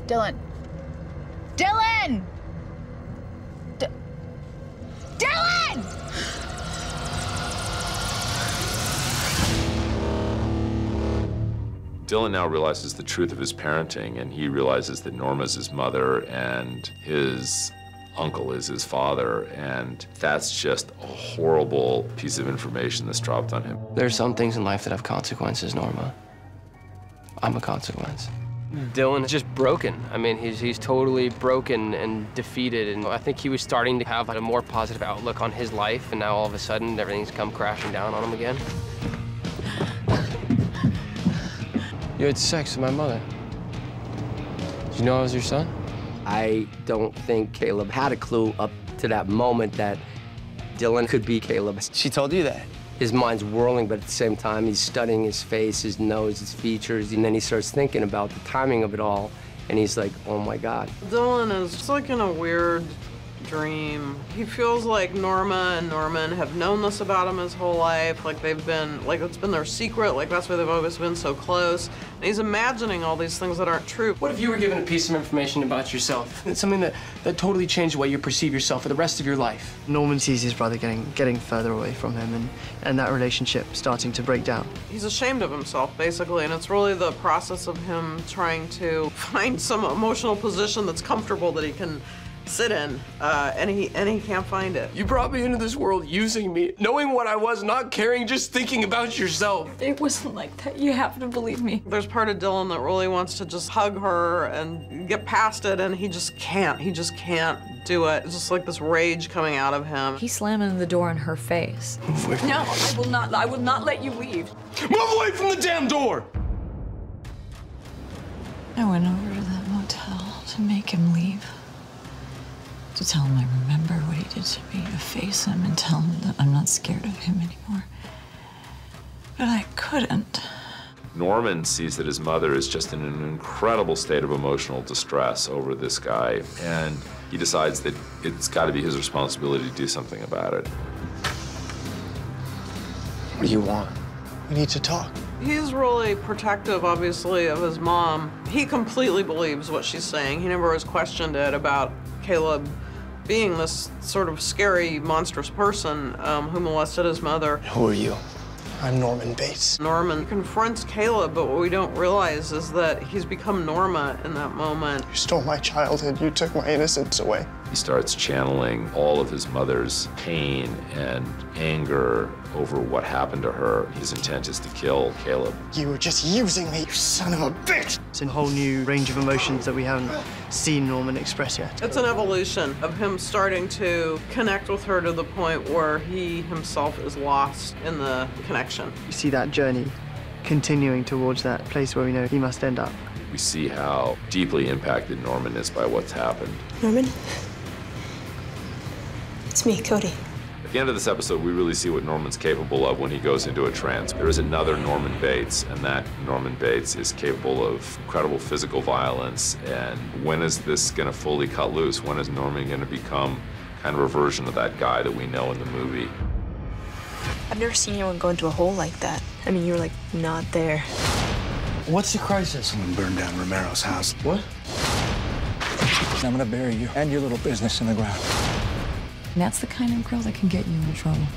Dylan! Dylan! Dylan! Dylan now realizes the truth of his parenting, and he realizes that Norma's his mother and his uncle is his father, and that's just a horrible piece of information that's dropped on him. There are some things in life that have consequences, Norma. I'm a consequence. Dylan is just broken. I mean, he's totally broken and defeated, and I think he was starting to have a more positive outlook on his life, and now all of a sudden everything's come crashing down on him again. You had sex with my mother. Did you know I was your son? I don't think Caleb had a clue up to that moment that Dylan could be Caleb. She told you that? His mind's whirling, but at the same time, he's studying his face, his nose, his features, and then he starts thinking about the timing of it all, and he's like, oh my God. Dylan is just like in a weird dream. He feels like Norma and Norman have known this about him his whole life, like they've been, like it's been their secret, like that's why they've always been so close. And he's imagining all these things that aren't true. What if you were given a piece of information about yourself? It's something that totally changed the way you perceive yourself for the rest of your life. Norman sees his brother getting further away from him, and that relationship starting to break down. He's ashamed of himself, basically, and it's really the process of him trying to find some emotional position that's comfortable that he can sit in, and he can't find it. You brought me into this world using me, knowing what I was, not caring, just thinking about yourself. It wasn't like that. You have to believe me. There's part of Dylan that really wants to just hug her and get past it, and he just can't. He just can't do it. It's just like this rage coming out of him. He's slamming the door in her face. Move away. No, I will not. I will not let you leave. Move away from the damn door! I went over to that motel to make him leave. To tell him I remember what he did to me, to face him and tell him that I'm not scared of him anymore. But I couldn't. Norman sees that his mother is just in an incredible state of emotional distress over this guy, and he decides that it's got to be his responsibility to do something about it. What do you want? We need to talk. He's really protective, obviously, of his mom. He completely believes what she's saying. He never has questioned it about Caleb being this sort of scary, monstrous person who molested his mother. Who are you? I'm Norman Bates. Norman confronts Caleb, but what we don't realize is that he's become Norma in that moment. You stole my childhood. You took my innocence away. He starts channeling all of his mother's pain and anger over what happened to her. His intent is to kill Caleb. You were just using me, you son of a bitch! It's a whole new range of emotions that we haven't seen Norman express yet. It's an evolution of him starting to connect with her to the point where he himself is lost in the connection. You see that journey continuing towards that place where we know he must end up. We see how deeply impacted Norman is by what's happened. Norman? It's me, Cody. At the end of this episode, we really see what Norman's capable of when he goes into a trance. There is another Norman Bates, and that Norman Bates is capable of incredible physical violence. And when is this going to fully cut loose? When is Norman going to become kind of a version of that guy that we know in the movie? I've never seen anyone go into a hole like that. I mean, you were like not there. What's the crisis? Someone burned down Romero's house. What? I'm gonna bury you and your little business in the ground. And that's the kind of girl that can get you in trouble.